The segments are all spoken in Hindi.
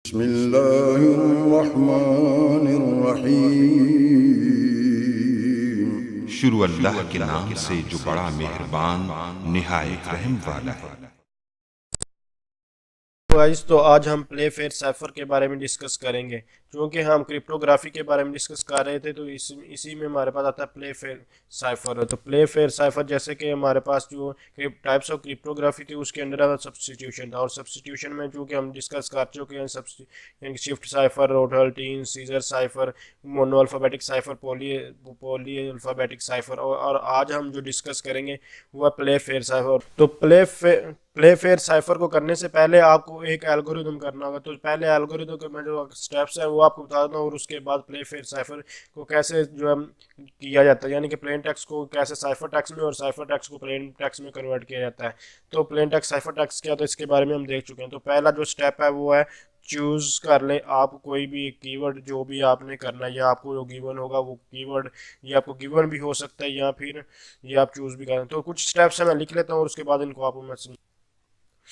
बिस्मिल्लाहिर्रहमानिर्रहीम। शुरू अल्लाह के नाम से जो बड़ा मेहरबान निहायत रहम वाला है। गाइस, तो आज हम प्ले फेयर साइफर के बारे में डिस्कस करेंगे। क्योंकि हम क्रिप्टोग्राफी के बारे में डिस्कस कर रहे थे, तो इसी में हमारे पास आता है प्ले फेयर साइफर। तो प्ले फेयर साइफर जैसे कि हमारे पास जो टाइप्स ऑफ क्रिप्टोग्राफी थी उसके अंदर सब्सटीट्यूशन था, और सब्सटीट्यूशन में जो कि हम डिस्कस कर चुके हैं यानी शिफ्ट साइफर, रोटल टीन, Caesar cipher, monoalphabetic cipher, polyalphabetic cipher, और आज हम जो डिस्कस करेंगे वो है प्ले फेयर साइफर। तो प्ले फेयर साइफर को करने से पहले आपको एक एल्गोरिदम करना होगा। तो पहले एल्गोरिदम के मैं जो स्टेप्स है वो आपको बता दूँ, और उसके बाद प्ले फेयर साइफर को कैसे जो है किया जाता है, यानी कि प्लेन टेक्स्ट को कैसे साइफर टेक्स्ट में और साइफर टेक्स्ट को प्लेन टेक्स्ट में कन्वर्ट किया जाता है। तो प्लेन टेक्स्ट साइफर टेक्स्ट क्या होता है इसके बारे में हम देख चुके हैं। तो पहला जो स्टेप है वो है चूज़ कर लें आप कोई भी कीवर्ड जो भी आपने करना है, या आपको जो गिवन होगा वो कीवर्ड, ये आपको गिवन भी हो सकता है या फिर ये आप चूज़ भी करें। तो कुछ स्टेप्स है मैं लिख लेता हूँ और उसके बाद इनको आपको मैं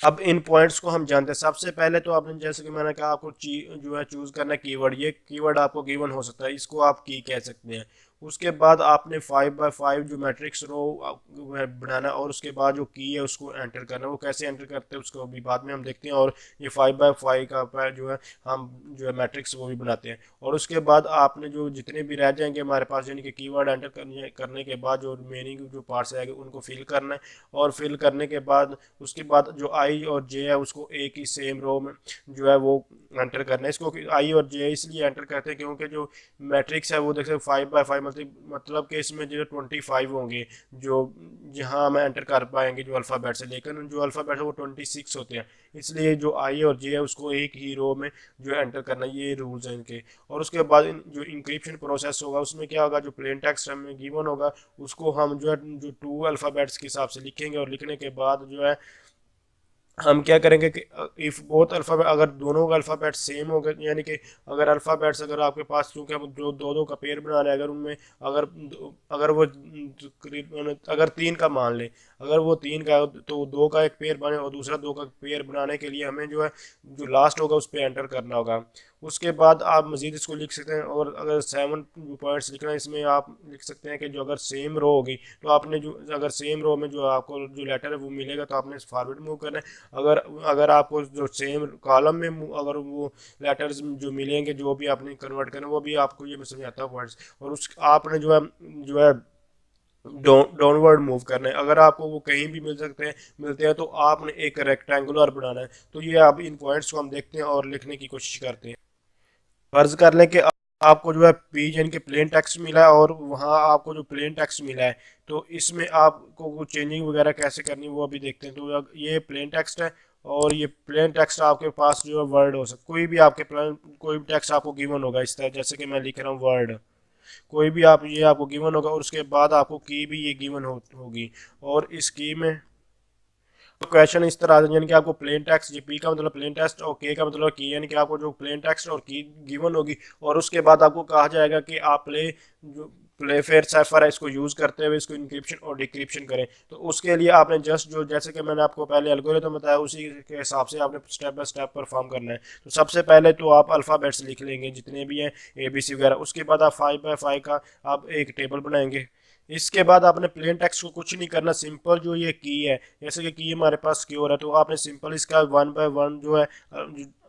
अब इन पॉइंट्स को हम जानते हैं। सबसे पहले तो आपने जैसे कि मैंने कहा आपको जो है चूज करना है कीवर्ड। ये कीवर्ड आपको गिवन हो सकता है, इसको आप की कह सकते हैं। उसके बाद आपने 5x5 जो मैट्रिक्स रो बनाना, और उसके बाद जो की है उसको एंटर करना। वो कैसे एंटर करते हैं उसको अभी बाद में हम देखते हैं। और ये 5x5 का जो है हम जो है मैट्रिक्स वो भी बनाते हैं। और उसके बाद आपने जो जितने भी रह जाएंगे हमारे पास, यानी कि कीवर्ड एंटर करने के बाद जो रिमेनिंग जो पार्ट्स आएंगे उनको फिल करना है। और फिल करने के बाद उसके बाद जो आई और जे है उसको एक ही सेम रो में जो है वो एंटर करना है। इसको आई और जे इसलिए एंटर करते हैं क्योंकि जो मैट्रिक्स है वो देख सकते 5x5 मतलब कि इसमें जो 25 होंगे जो जहां हम एंटर कर पाएंगे जो अल्फ़ाबेट से, लेकिन जो अल्फ़ाबेट है वो 26 होते हैं। इसलिए जो आई और जे है उसको एक ही रो में जो एंटर करना, ये रूल्स हैं इनके। और उसके बाद जो इंक्रिप्शन प्रोसेस होगा उसमें क्या होगा, जो प्लेन टेक्स्ट हमें गिवन होगा उसको हम जो है जो 2 अल्फ़ाबेट्स के हिसाब से लिखेंगे। और लिखने के बाद जो है हम क्या करेंगे कि इफ़ बोथ अल्फ़ाबेट, अगर दोनों का अल्फ़ाबेट सेम हो गए, यानी कि अगर अल्फ़ाबेट्स अगर आपके पास, क्योंकि हम जो दो का पेयर बना रहे हैं, अगर उनमें अगर अगर वो अगर 3 का मान लें, अगर वो 3 का तो 2 का एक पेयर बने, और दूसरा 2 का पेयर बनाने के लिए हमें जो है जो लास्ट होगा उस पर एंटर करना होगा। उसके बाद आप मज़ीद इसको लिख सकते हैं। और अगर 7 पॉइंट्स लिखना है इसमें आप लिख सकते हैं कि जो अगर सेम रो होगी तो आपने जो अगर सेम रो में जो आपको जो लेटर है वो मिलेगा तो आपने फॉरवर्ड मूव करना है। अगर अगर आपको जो सेम कॉलम में अगर वो लेटर्स जो मिलेंगे जो भी आपने कन्वर्ट करना वो भी आपको ये मैं समझाता हूँ पॉइंट्स। और उस आपने जो है डाउनवर्ड मूव करना है। अगर आपको वो कहीं भी मिलते हैं तो आपने एक रेक्टेंगुलर बनाना है। तो ये अब इन पॉइंट्स को हम देखते हैं और लिखने की कोशिश करते हैं। फर्ज कर लें कि आपको जो है पेज यानी कि प्लेन टेक्स्ट मिला है और वहाँ आपको जो प्लेन टेक्स्ट मिला है, तो इसमें आपको कुछ चेंजिंग वगैरह कैसे करनी है वो अभी देखते हैं। तो ये प्लेन टेक्स्ट है, और ये प्लेन टेक्स्ट आपके पास जो है वर्ड हो सकता, कोई भी आपके प्लेन कोई भी टेक्स्ट आपको गिवन होगा इस तरह, जैसे कि मैं लिख रहा हूँ वर्ड, कोई भी आप ये आपको गिवन होगा। और उसके बाद आपको की भी ये गिवन होगी। और इस की में तो क्वेश्चन इस तरह यानी कि आपको प्लेन टेक्स्ट, पी का मतलब प्लेन टेक्स्ट और के का मतलब की, यानी कि आपको जो प्लेन टेक्स्ट और की गिवन होगी। और उसके बाद आपको कहा जाएगा कि आप प्ले फेयर साइफर है इसको यूज़ करते हुए इसको इंक्रिप्शन और डिक्रिप्शन करें। तो उसके लिए आपने जस्ट जो जैसे कि मैंने आपको पहले एल्गोरिथम बताया उसी के हिसाब से आपने स्टेप बाय स्टेप परफॉर्म करना है। तो सबसे पहले तो आप अल्फ़ाबेट्स लिख लेंगे जितने भी हैं ABC वगैरह। उसके बाद आप 5x5 का आप एक टेबल बनाएंगे। इसके बाद आपने प्लेन टेक्स्ट को कुछ नहीं करना, सिंपल जो ये की है, जैसे कि की हमारे पास की हो रहा है, तो आपने सिंपल इसका 1x1 जो है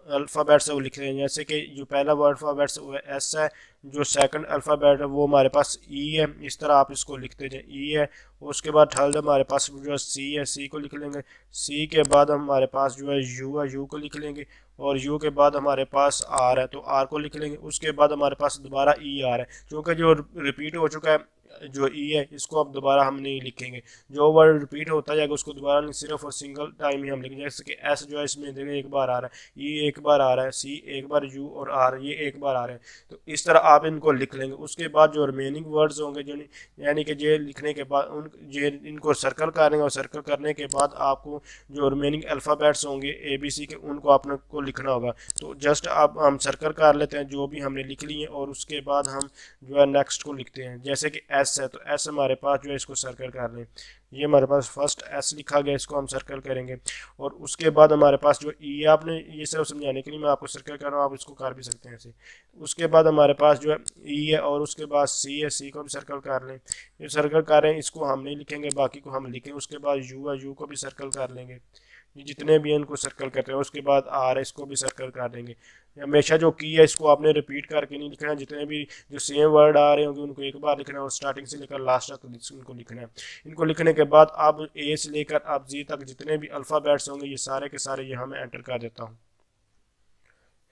अल्फ़ाबेट्स है वो लिख रहे हैं। जैसे कि जो पहला वर्ड अल्फ़ाबेट्स वो एस है, जो सेकंड अल्फ़ाबेट है वो हमारे पास ई है। इस तरह आप इसको लिखते जाए, ई है। उसके बाद थर्ड हमारे पास जो है सी है, सी को लिख लेंगे। सी के बाद हमारे पास जो है यू है, यू को लिख लेंगे। और यू के बाद हमारे पास आर है तो आर को लिख लेंगे। उसके बाद हमारे पास दोबारा ई आ रहा है, क्योंकि जो रिपीट हो चुका है जो ई है इसको अब दोबारा हम नहीं लिखेंगे। जो वर्ड रिपीट होता जाएगा उसको दोबारा नहीं, सिर्फ और सिंगल टाइम ही हम लिखेंगे। जैसे कि एस जो है इसमें देखिए एक बार आ रहा है, ई एक बार आ रहा है, सी एक बार, यू और आर ये एक बार आ रहे हैं। तो इस तरह आप इनको लिख लेंगे। उसके बाद जो रिमेनिंग वर्ड्स होंगे जो यानी कि जे लिखने के बाद जे इनको सर्कल करेंगे, और सर्कल करने के बाद आपको जो रिमेनिंग अल्फ़ाबेट्स होंगे ABC के उनको आपने को लिखना होगा। तो जस्ट अब हम सर्कल कर लेते हैं जो भी हमने लिख लिए, और उसके बाद हम जो है नेक्स्ट को लिखते हैं। जैसे कि एस है तो एस हमारे पास जो है इसको सर्कल कर लें। ये हमारे पास फर्स्ट एस लिखा गया, इसको हम सर्कल करेंगे। और उसके बाद हमारे पास जो ई है, आपने ये सिर्फ समझाने के लिए मैं आपको सर्कल कर रहा हूँ, आप इसको कर भी सकते हैं ऐसे। उसके बाद हमारे पास जो है ई है और उसके बाद सी है, सी को भी सर्कल कर लें। ये सर्कल कर रहे हैं, इसको हम नहीं लिखेंगे, बाकी को हम लिखेंगे। उसके बाद यू है, यू को भी सर्कल कर लेंगे। ये जितने भी हैं इनको सर्कल करते हैं। उसके बाद आर है, इसको भी सर्कल कर देंगे। हमेशा जो की है इसको आपने रिपीट करके नहीं लिखना है, जितने भी जो सेम वर्ड आ रहे होंगे उनको एक बार लिखना है और स्टार्टिंग से लेकर लास्ट तक उनको लिखना है। इनको लिखने के बाद अब ए से लेकर अब जी तक जितने भी अल्फ़ाबेट्स होंगे ये सारे के सारे यहाँ मैं एंटर कर देता हूँ,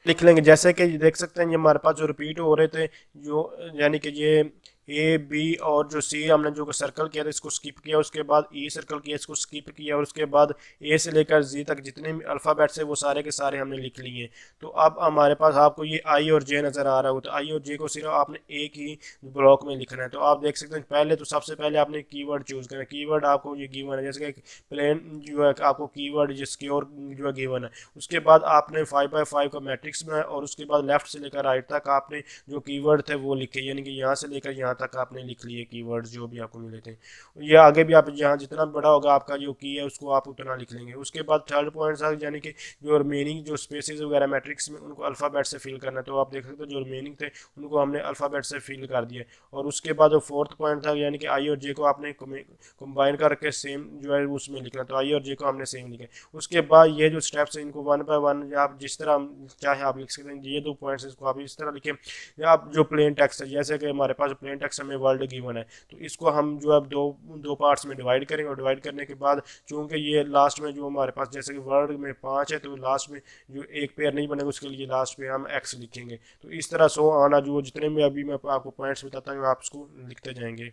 लिख लेंगे। जैसे कि देख सकते हैं ये हमारे पास जो रिपीट हो रहे थे, जो यानी कि ये ए बी और जो सी हमने जो सर्कल किया था इसको स्किप किया, उसके बाद ई सर्कल किया, इसको स्किप किया, और उसके बाद ए से लेकर जी तक जितने भी अल्फ़ाबेट्स है वो सारे के सारे हमने लिख लिए। तो अब हमारे पास आपको ये आई और जे नज़र आ रहा हो, तो आई और जे को सिर्फ आपने एक ही ब्लॉक में लिखना है। तो आप देख सकते हैं पहले तो सबसे पहले आपने कीवर्ड चूज़ करना है। कीवर्ड आपको ये गिवन है, जैसे कि प्लेन जो है आपको कीवर्ड जिसकी और जो है गिवन है। उसके बाद आपने 5x5 का मैट्रिक्स बनाया और उसके बाद लेफ्ट से लेकर राइट तक आपने जो कीवर्ड थे वो लिखे, यानी कि यहाँ से लेकर यहाँ तक आपने लिख लिए कीवर्ड्स जो भी आपको मिले थे। ये आगे भी आप जहाँ जितना बड़ा होगा आपका जो की है उसको आप उतना लिख लेंगे। उसके बाद थर्ड पॉइंट था यानी कि जो रिमेनिंग जो स्पेसेस वगैरह मैट्रिक्स में उनको अल्फ़ाबेट से फिल करना है। तो आप देख सकते हो जो रिमेनिंग थे उनको हमने अल्फ़ाबेट से फिल कर दिया। और उसके बाद जो फोर्थ पॉइंट था यानी कि आई और जे को आपने कंबाइन करके सेम जो है उसमें लिखना, तो आई और जे को हमने सेम लिखा। उसके बाद ये जो स्टेप्स हैं इनको वन बाय वन आप जिस तरह चाहे आप लिख सकते हैं। ये दो पॉइंट्स इसको आप इस तरह लिखें, या आप जो प्लेन टेक्स्ट है जैसे कि हमारे पास प्लेन टेक्स्ट में वर्ल्ड गिवन है तो इसको हम जो है दो पार्ट्स में डिवाइड करेंगे। और डिवाइड करने के बाद चूंकि ये लास्ट में जो हमारे पास जैसे कि वर्ल्ड में 5 है तो लास्ट में जो एक पेयर नहीं बनेगा उसके लिए लास्ट पे हम एक्स लिखेंगे। तो इस तरह सो आना जो जितने भी अभी मैं आपको पॉइंट्स बताता हूँ आप इसको लिखते जाएंगे।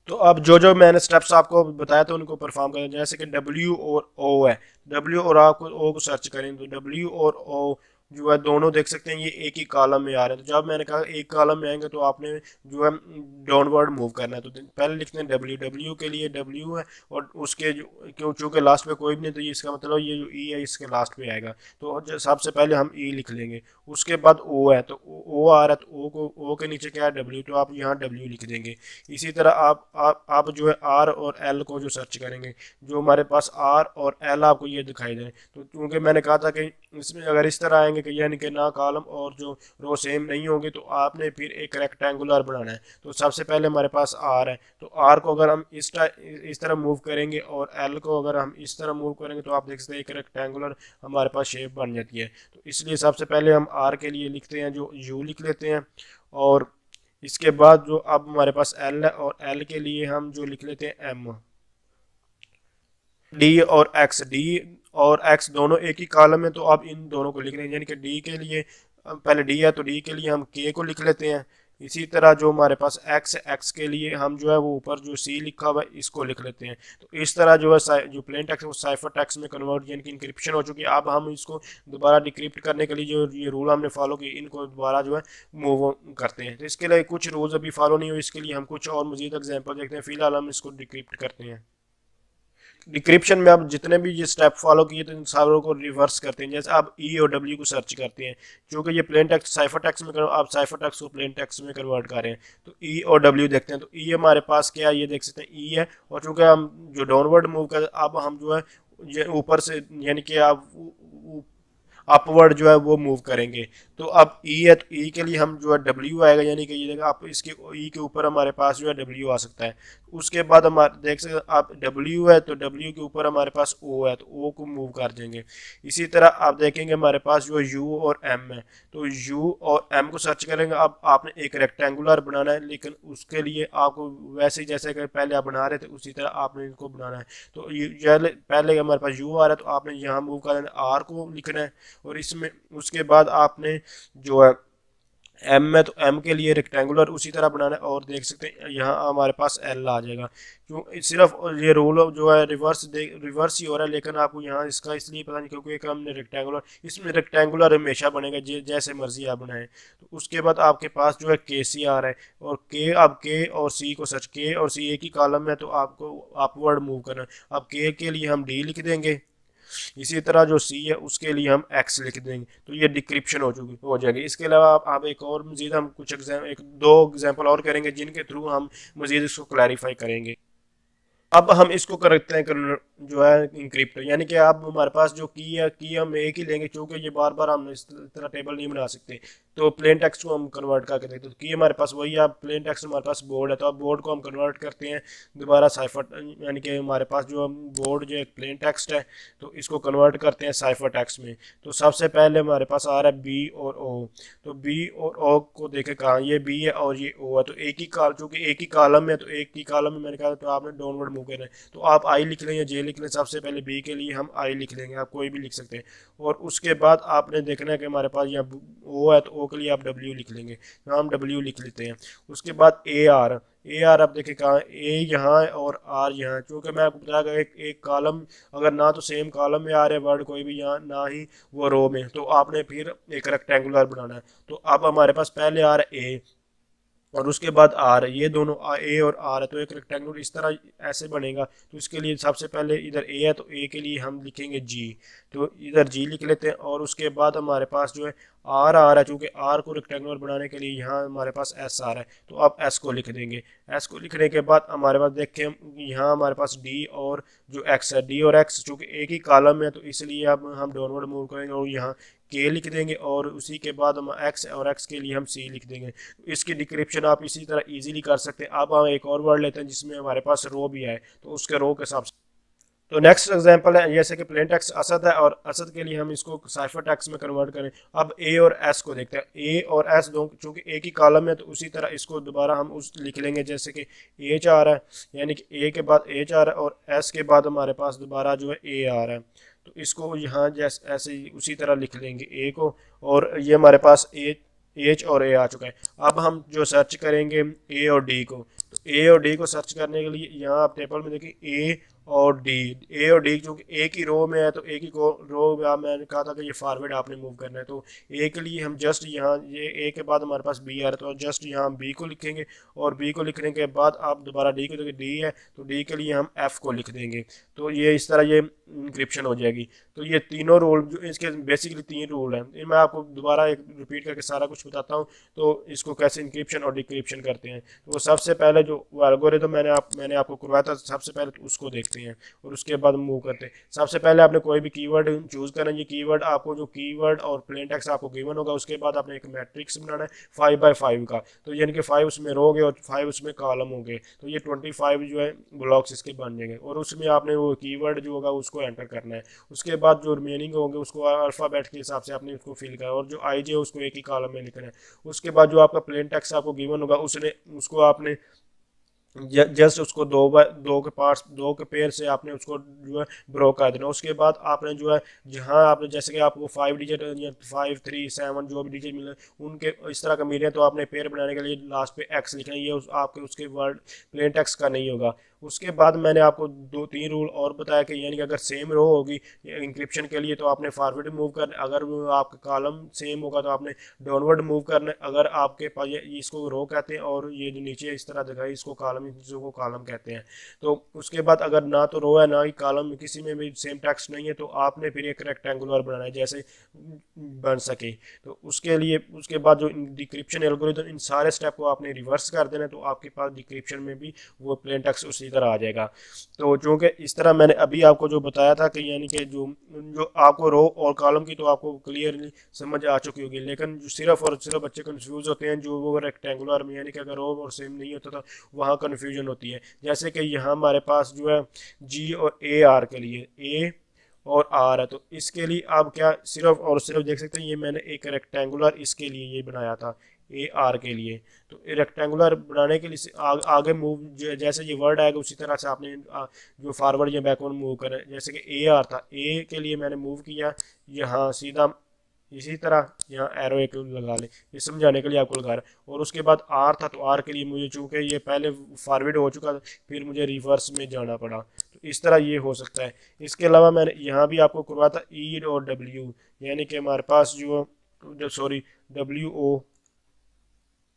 तो अब जो जो मैंने स्टेप्स आपको बताया था उनको परफॉर्म करें। जैसे कि डब्ल्यू और ओ है, डब्ल्यू और ओ को सर्च करें तो डब्ल्यू और ओ जो है दोनों देख सकते हैं ये एक ही कॉलम में आ रहे हैं। तो जब मैंने कहा एक कॉलम में आएंगे तो आपने जो है डाउनवर्ड मूव करना है। तो पहले लिखते हैं डब्ल्यू, डब्ल्यू के लिए डब्ल्यू है और उसके जो क्यों चूँकि लास्ट पे कोई भी नहीं तो ये इसका मतलब ये जो ई है इसके लास्ट पे आएगा। तो सबसे पहले हम ई लिख लेंगे। उसके बाद ओ है तो ओ आ रहा है तो ओ को ओ के नीचे क्या है डब्ल्यू, तो आप यहाँ डब्ल्यू लिख देंगे। इसी तरह आप जो है आर और एल को जो सर्च करेंगे जो हमारे पास आर और एल आपको ये दिखाई दे। तो क्योंकि मैंने कहा था कि इसमें अगर इस तरह आएंगे कि यानी कि ना कॉलम और जो रो सेम नहीं होंगे तो आपने फिर एक रेक्टेंगुलर बनाना है। तो सबसे पहले हमारे पास आर है तो आर को अगर हम इस तरह मूव करेंगे और एल को अगर हम इस तरह मूव करेंगे तो आप देख सकते हैं एक रेक्टेंगुलर हमारे पास शेप बन जाती है। तो इसलिए सबसे पहले हम आर के लिए लिखते हैं जो यू लिख लेते हैं। और इसके बाद जो अब हमारे पास एल है और एल के लिए हम जो लिख लेते हैं एम। डी और एक्स, डी और एक्स दोनों एक ही कॉलम में तो आप इन दोनों को लिख रहे हैं। यानी कि डी के लिए पहले डी है तो डी के लिए हम के को लिख लेते हैं। इसी तरह जो हमारे पास एक्स है एक्स के लिए हम जो है वो ऊपर जो सी लिखा हुआ है इसको लिख लेते हैं। तो इस तरह जो है जो प्लेन टेक्स्ट है वो साइफर टेक्स्ट में कन्वर्ट यानी कि इंक्रिप्शन हो चुकी है। अब हम इसको दोबारा डिक्रिप्ट करने के लिए जो ये रूल हमने फॉलो किए इनको दोबारा जो है मूव करते हैं। तो इसके लिए कुछ रूल्स अभी फॉलो नहीं हुए, इसके लिए हम कुछ और मजीद एग्जाम्पल देखते हैं। फिलहाल हम इसको डिक्रिप्ट करते हैं। डिक्रिप्शन में आप जितने भी ये स्टेप फॉलो किए तो इन सारों को रिवर्स करते हैं। जैसे आप ई और डब्ल्यू को सर्च करते हैं क्योंकि ये प्लेन टेक्स्ट साइफर टेक्स्ट में करो, आप साइफर टेक्स्ट को प्लेन टेक्स्ट में कन्वर्ट कर रहे हैं तो ई और डब्ल्यू देखते हैं। तो ई हमारे पास क्या है ये देख सकते हैं ई है और चूंकि हम जो डाउनवर्ड मूव कर अब हम जो है ये ऊपर से यानी कि आप अपवर्ड जो है वो मूव करेंगे। तो अब ई है तो ई के लिए हम जो है डब्ल्यू आएगा यानी कि ये आप इसके ई के ऊपर हमारे पास जो है डब्ल्यू आ सकता है। उसके बाद हमारे देख सकते आप डब्ल्यू है तो डब्ल्यू के ऊपर हमारे पास ओ है तो ओ को मूव कर देंगे। इसी तरह आप देखेंगे हमारे पास जो यू और एम है तो यू और एम को सर्च करेंगे। अब आपने एक रेक्टेंगुलर बनाना है लेकिन उसके लिए आपको वैसे ही जैसे कि पहले आप बना रहे थे उसी तरह आपने इनको बनाना है। तो पहले हमारे पास यू आ रहा है तो आपने यहाँ मूव कर देना, आर को लिखना है और इसमें उसके बाद आपने जो है एम में तो एम के लिए रेक्टेंगुलर उसी तरह बनाना है। और देख सकते हैं यहाँ हमारे पास एल आ जाएगा। क्यों सिर्फ ये रोल जो है रिवर्स ही हो रहा है लेकिन आपको यहाँ इसका इसलिए पता नहीं क्योंकि एक हमने रेक्टेंगुलर इसमें रेक्टेंगुलर हमेशा बनेगा जैसे मर्जी आप बनाएं। तो उसके बाद आपके पास जो है के सी आ रहा है और के अब के और सी को सर्च के और सी एक ही कॉलम में तो आपको अपवर्ड मूव करना है। अब के लिए हम डी लिख देंगे। इसी तरह जो सी है उसके लिए हम एक्स लिख देंगे। तो ये डिक्रिप्शन हो जाएगी। इसके अलावा आप एक और मजीद हम कुछ दो एग्जाम्पल और करेंगे जिनके थ्रू हम मजीद इसको क्लैरिफाई करेंगे। अब हम इसको करते हैं जो है इंक्रिप्ट, यानी कि अब हमारे पास जो की हम एक ही लेंगे, क्योंकि ये बार बार हम इस तरह टेबल नहीं बना सकते। तो प्लेन टेक्स्ट को हम कन्वर्ट करके देखते हैं, तो की हमारे पास वही है। अब प्लेन टेक्स्ट हमारे पास बोर्ड है, तो अब बोर्ड को हम कन्वर्ट करते हैं दोबारा साइफर, यानी कि हमारे पास जो बोर्ड जो एक प्लेन टेक्स्ट है, तो इसको कन्वर्ट करते हैं साइफर टेक्स्ट में। तो सबसे पहले हमारे पास आ रहा है बी और ओ। तो बी और ओ को देखे कहाँ, ये बी है और ये ओ है, तो एक ही काल, चूँकि एक ही कॉलम है तो एक ही कॉलम में मैंने कहा तो आपने डाउनवर्ड मूव करना है। तो आप आई लिख लें या जे लिख लें, सबसे पहले बी के लिए हम आई लिख लेंगे, आप कोई भी लिख सकते हैं। और उसके बाद आपने देखना है कि हमारे पास यहाँ ओ है, तो ओ के लिए आप डब्ल्यू लिख लेंगे, यहाँ हम डब्ल्यू लिख लेते हैं। उसके बाद ए आर आप देखें कहाँ, ए यहाँ है और आर यहाँ है। क्योंकि मैं आपको बताया एक कॉलम अगर ना तो सेम कॉलम में आ रहे वर्ड कोई भी, यहाँ ना ही वो रो में, तो आपने फिर एक रेक्टेंगुलर बनाना है। तो अब हमारे पास पहले आ रहा है ए और उसके बाद आर, ये दोनों ए और आर है, तो एक रेक्टेंगल इस तरह ऐसे बनेगा। तो इसके लिए सबसे पहले इधर ए है, तो ए के लिए हम लिखेंगे जी, तो इधर जी लिख लेते हैं। और उसके बाद हमारे पास जो है आर आ रहा है, चूँकि आर को रेक्टेंगुलर बनाने के लिए यहाँ हमारे पास एस आ रहा है, तो आप एस को लिख देंगे। एस को लिखने के बाद हमारे पास देखें यहाँ हमारे पास डी और जो एक्स है, डी और एक्स चूँकि एक ही कॉलम है, तो इसलिए अब हम डाउनवर्ड मूव करेंगे और यहाँ के लिख देंगे। और उसी के बाद हम एक्स और एक्स के लिए हम सी लिख देंगे। इसकी डिक्रिप्शन आप इसी तरह इजीली कर सकते हैं। अब हम एक और वर्ड लेते हैं जिसमें हमारे पास रो भी है, तो उसके रो के हिसाब से। तो नेक्स्ट एग्जांपल है जैसे कि प्लेन टेक्स्ट असद है और असद के लिए हम इसको साइफर टेक्स्ट में कन्वर्ट करें। अब ए और एस को देखते हैं, ए और एस दो चूँकि एक ही कॉलम है, तो उसी तरह इसको दोबारा हम उस लिख लेंगे जैसे कि एच आ रहा है, यानी कि ए के बाद एच आ रहा है और एस के बाद हमारे पास दोबारा जो है ए आ रहा है। तो इसको यहाँ जैसे ऐसे ही उसी तरह लिख लेंगे ए को, और ये हमारे पास एच और ए आ चुका है। अब हम जो सर्च करेंगे ए और डी को, तो ए और डी को सर्च करने के लिए यहाँ आप टेबल में देखिए ए और डी क्योंकि एक ही रो में है, तो एक ही रो में मैंने कहा था कि ये फॉरवर्ड आपने मूव करना है। तो ए के लिए हम जस्ट यहाँ ये ए के बाद हमारे पास बी आ रहा है, तो जस्ट यहाँ हम बी को लिखेंगे और बी को लिखने के बाद आप दोबारा डी को देखिए डी है, तो डी के लिए हम एफ को लिख देंगे। तो ये इस तरह ये इंक्रिप्शन हो जाएगी। तो ये तीनों रूल जो इसके बेसिकली 3 रूल हैं, मैं आपको दोबारा एक रिपीट करके सारा कुछ बताता हूँ। तो इसको कैसे इंक्रिप्शन और डिक्रिप्शन करते हैं, तो सबसे पहले जो एल्गोरिथम मैंने आपको करवाया था, सबसे पहले तो उसको देखते हैं और उसके बाद मूव करते हैं। सबसे पहले आपने कोई भी कीवर्ड चूज करना है। ये कीवर्ड आपको जो कीवर्ड और प्लेन टेक्स्ट आपको गिवन होगा, उसके बाद आपने एक मैट्रिक्स बनाना है 5x5 का, तो यानी कि 5 उसमें रो होंगे और 5 उसमें कॉलम होंगे, तो ये 25 जो है ब्लॉक्स इसके बन जाएंगे। और उसमें आपने वो कीवर्ड जो होगा उसको एंटर करना है। उसके बाद जो रिमेनिंग होंगे उसको अल्फ़ाबेट के हिसाब से आपने उसको फिल करना है, और जो आई जे उसको एक ही कॉलम में लिखना है। उसके बाद जो आपका प्लेन टेक्स्ट आपको गिवन होगा उसको आपने जस्ट उसको दो के पार्ट्स, दो के पेयर से आपने उसको जो है ब्रो कर देना। उसके बाद आपने जो है जहाँ आपने जैसे कि आपको 5 डिजिट या 5 3 7 जो भी डिजिट मिले उनके इस तरह का मिले हैं, तो आपने पेयर बनाने के लिए लास्ट पे एक्स लिखना है। ये आपके उसके वर्ड प्लेन टेक्स्ट का नहीं होगा। उसके बाद मैंने आपको 2-3 रूल और बताया कि यानी कि अगर सेम रो होगी इंक्रिप्शन के लिए तो आपने फॉरवर्ड मूव करना है, अगर आपका कॉलम सेम होगा तो आपने डाउनवर्ड मूव करना है। अगर आपके पास इसको रो कहते हैं और ये जो नीचे इस तरह दिखाई इसको कॉलम, इन चीज़ों को कॉलम कहते हैं। तो उसके बाद अगर ना तो रो है ना ही कॉलम, किसी में भी सेम टेक्स्ट नहीं है, तो आपने फिर एक रेक्टेंगुलर बनाना है जैसे बन सके। तो उसके लिए उसके बाद जो डिक्रिप्शन एल्गोरिथम, इन सारे स्टेप को आपने रिवर्स कर देना है, तो आपके पास डिक्रिप्शन में भी वो प्लेन टेक्स्ट उसी तरह आ जाएगा। तो चूँकि इस तरह मैंने अभी आपको जो बताया था कि यानी कि जो आपको रो और कॉलम की तो आपको क्लियरली समझ आ चुकी होगी, लेकिन जो सिर्फ और सिर्फ बच्चे कंफ्यूज होते हैं जो वो रेक्टेंगुलर में, यानी कि अगर रो और सेम नहीं होता तो वहाँ कन्फ्यूजन होती है। जैसे कि यहाँ हमारे पास जो है जी और ए आर के लिए ए और आर है, तो इसके लिए आप क्या सिर्फ और सिर्फ देख सकते हैं, ये मैंने एक रेक्टेंगुलर इसके लिए ये बनाया था ए आर के लिए। तो रेक्टेंगुलर बनाने के लिए आगे मूव जैसे ये वर्ड आएगा उसी तरह से आपने जो फॉरवर्ड या बैकवर्ड मूव करें। जैसे कि ए आर था, ए के लिए मैंने मूव किया यहाँ सीधा, इसी तरह यहाँ एरो एक लगा लें, ये समझाने के लिए आपको लगा रहा है। और उसके बाद आर था, तो आर के लिए मुझे चूँकि ये पहले फॉरवर्ड हो चुका था फिर मुझे रिवर्स में जाना पड़ा, तो इस तरह ये हो सकता है। इसके अलावा मैंने यहाँ भी आपको करवाया था ई और डब्ल्यू, यानी कि हमारे पास जो सॉरी डब्ल्यू ओ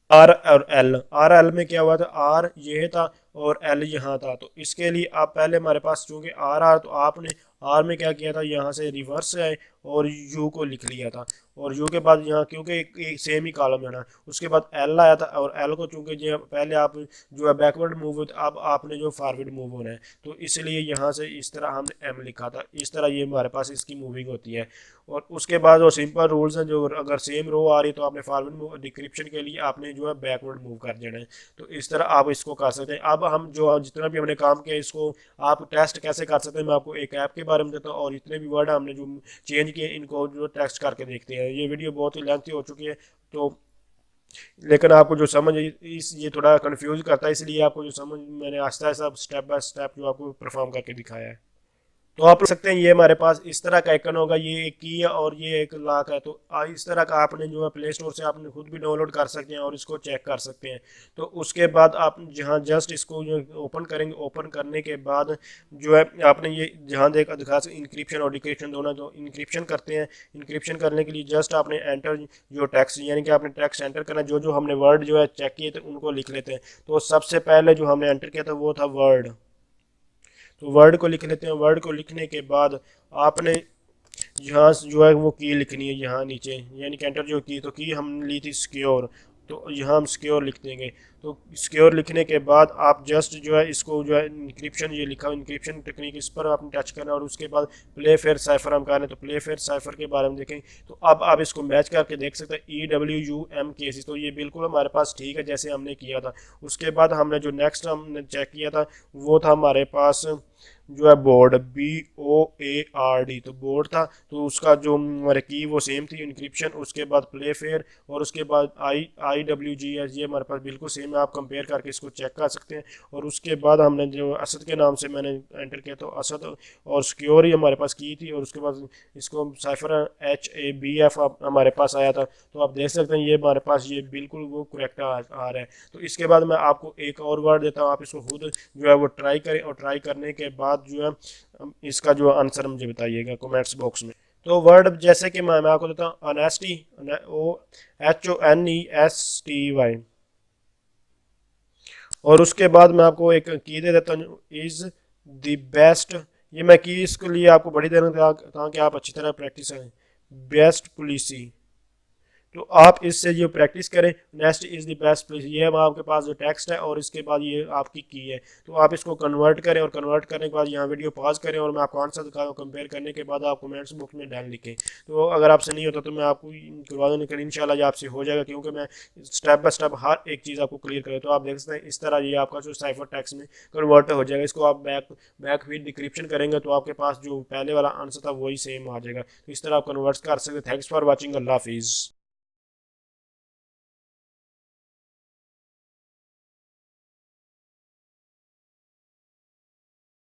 आर और एल में क्या हुआ था, आर ये था और एल यहाँ था। तो इसके लिए आप पहले हमारे पास चूँकि आर तो आपने आर में क्या किया था, यहाँ से रिवर्स से आए और यू को लिख लिया था, और यू के बाद यहाँ क्योंकि एक सेम ही कॉलम है ना, उसके बाद एल आया था, और एल को चूंकि जो पहले आप जो है बैकवर्ड मूव हो, अब आपने जो फॉरवर्ड मूव होना है, तो इसलिए यहाँ से इस तरह हमने एम लिखा था। इस तरह ये हमारे पास इसकी मूविंग होती है। और उसके बाद वो सिंपल रूल्स हैं, जो अगर सेम रो आ रही तो आपने फॉरवर्ड मूव, डिक्रिप्शन के लिए आपने जो है बैकवर्ड मूव कर देना है। तो इस तरह आप इसको कर सकते हैं। अब हम जो जितना भी हमने काम किया, इसको आप टेस्ट कैसे कर सकते हैं, मैं आपको एक ऐप के बारे में देता हूँ, और इतने भी वर्ड हमने जो चेंज किए इनको जो टेस्ट करके देखते हैं। ये वीडियो बहुत ही लेंथी हो चुकी है, तो लेकिन आपको जो समझ इस ये थोड़ा कंफ्यूज करता है, इसलिए आपको जो समझ मैंने Aahista Aahista step by step जो आपको परफॉर्म करके दिखाया है। तो आप देख सकते हैं ये हमारे पास इस तरह का आइकन होगा, ये एक की है और ये एक लॉक है। तो इस तरह का आपने जो है प्ले स्टोर से आपने खुद भी डाउनलोड कर सकते हैं और इसको चेक कर सकते हैं। तो उसके बाद आप जहाँ जस्ट इसको जो ओपन करेंगे, ओपन करने के बाद जो है आपने ये जहाँ दिखा सकते इंक्रिप्शन और डिक्रिप्शन दोनों, तो इंक्रिप्शन करते हैं। इंक्रिप्शन करने के लिए जस्ट आपने एंटर जो टेक्स्ट, यानी कि आपने टेक्स्ट एंटर करना, जो जो हमने वर्ड जो है चेक किए थे उनको लिख लेते हैं। तो सबसे पहले जो हमने एंटर किया था वो था वर्ड, तो वर्ड को लिख लेते हैं। वर्ड को लिखने के बाद आपने यहाँ जो है वो की लिखनी है यहाँ नीचे, यानी कि एंटर जो की, तो की हम ली थी सिक्योर, तो यहाँ हम सिक्योर लिख देंगे। तो सिक्योर लिखने के बाद आप जस्ट जो है इसको जो है इंक्रिप्शन, ये लिखा इंक्रिप्शन टेक्निक, इस पर आपने टच करना, और उसके बाद प्ले फेयर साइफर हम कर रहे हैं। तो प्ले फेयर साइफर के बारे में देखें, तो अब आप इसको मैच करके देख सकते हैं EWUMKC, तो ये बिल्कुल हमारे पास ठीक है जैसे हमने किया था। उसके बाद हमने जो नेक्स्ट हमने चेक किया था वो था हमारे पास जो है बोर्ड, BOARD, तो बोर्ड था, तो उसका जो हमारे की वो सेम थी इंक्रिप्शन। उसके बाद प्ले फेयर, और उसके बाद IWGS, ये हमारे पास बिल्कुल सेम है, आप कंपेयर करके इसको चेक कर सकते हैं। और उसके बाद हमने जो असद के नाम से मैंने एंटर किया, तो असद और सिक्योर ही हमारे पास की थी, और उसके बाद इसको साइफर HABF हमारे पास आया था। तो आप देख सकते हैं ये हमारे पास ये बिल्कुल वो करेक्ट आ रहा है। तो इसके बाद मैं आपको एक और वर्ड देता हूँ, आप इसको खुद जो है वो ट्राई करें, और ट्राई करने के बाद जो है इसका जो आंसर मुझे बताइएगा कमेंट्स बॉक्स में। तो वर्ड जैसे कि मैं आपको देता हूँ ऑनेस्टी, HONESTY, और उसके बाद मैं आपको एक की दे देता हूँ, इज द बेस्ट। ये मैं की इसके लिए आपको बड़ी देर ताकि आप अच्छी तरह प्रैक्टिस करें। बेस्ट पुलिसी, तो आप इससे जो प्रैक्टिस करें, next is the best place, ये है आपके पास जो टेक्स्ट है, और इसके बाद ये आपकी की है। तो आप इसको कन्वर्ट करें, और कन्वर्ट करने के बाद यहाँ वीडियो पॉज करें, और मैं आपको आंसर दिखा दूँ। कंपेयर करने के बाद आप कमेंट्स बॉक्स में डाल लिखें। तो अगर आपसे नहीं होता तो मैं आपको करवा दूँ, लेकिन इंशाल्लाह ये आपसे हो जाएगा, क्योंकि मैं स्टेप बाय स्टेप हर एक चीज़ आपको क्लियर करें। तो आप देख सकते हैं इस तरह ये आपका जो साइफर टेक्स्ट में कन्वर्ट हो जाएगा। इसको आप बैक फिर डिक्रिप्शन करेंगे, तो आपके पास जो पहले वाला आंसर था वही सेम आ जाएगा। तो इस तरह आप कन्वर्ट कर सकते हैं। थैंक्स फॉर वॉचिंग, अल्लाह हाफिज़।